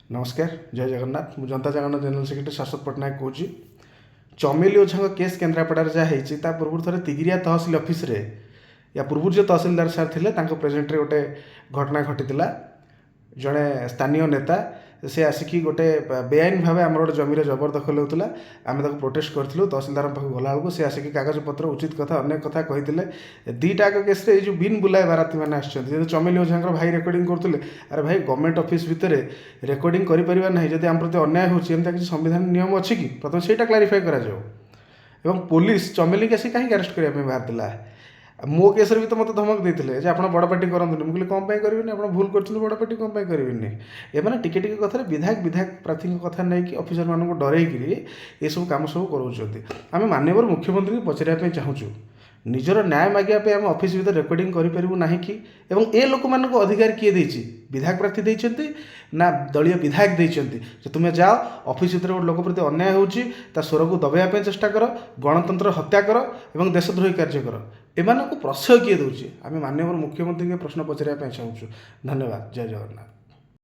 नमस्कार जय जगन्नाथ मु जनता जगन्नाथ जनरल सेक्रेटरी शाश्वत पट्टनायक कहूँ चमेली ओझा केस केन्द्रापड़ार जहाँ होती पूर्व थे तिगिरिया तहसिल ऑफिस रे या पूर्व जो तहसिलदार सार थे प्रेजेंट रे गोटे घटना घटी जड़े स्थानीय नेता से आसिकी गोटे बेआईन भाव आम गोटे जमीर जबरदखल होता आम प्रोटेस्ट करूँ तहसिलदार पाक गला बेलू सी आसिक कागज पत्र उचित कथा अनेक कथा कही दीटाक केस जो बिन बुलाए बाराती मैंने आसते चमेली ओझा भाई रेकर्डिंग करुले अरे भाई गवर्नमेंट ऑफिस भितर रेकर्डिंग करें ना जब आम प्रति अन्याय होता किसी संविधान नियम अच्छी कि प्रथम से क्लारीफाई कर पुलिस चमेली की आसिक कहीं अरेस्ट करने बाहर मो केस भी तो मतलब धमक देते आप बड़ पार्टी करते मुझे कौन करेंगे आप भूल कर बड़ पार्टी कौन करेंगे एमाने टिके टिके कथा विधायक प्रार्थी कथा नहीं अफिसर मानक डरईकि ये सब कम सब करों आम माननीय मुख्यमंत्री को पचारे चाहूँ निजर न्याय मागे आम ऑफिस भीतर रेकर्डिंग करूँ ना कि ए लोक मान अधिकार किए देती विधायक प्रार्थी देते ना दलीय विधायक देते तुम्हें जाओ ऑफिस भीतर गोटे लोक प्रति अन्याय होता स्वर को दबाइवाई चेष्टा कर गणतंत्र हत्या कर और देशद्रोही कार्य कर एमान को प्रश्रय किए दूसरी आम माननीय मुख्यमंत्री के प्रश्न पचारे चाहूँ धन्यवाद जय जगन्नाथ।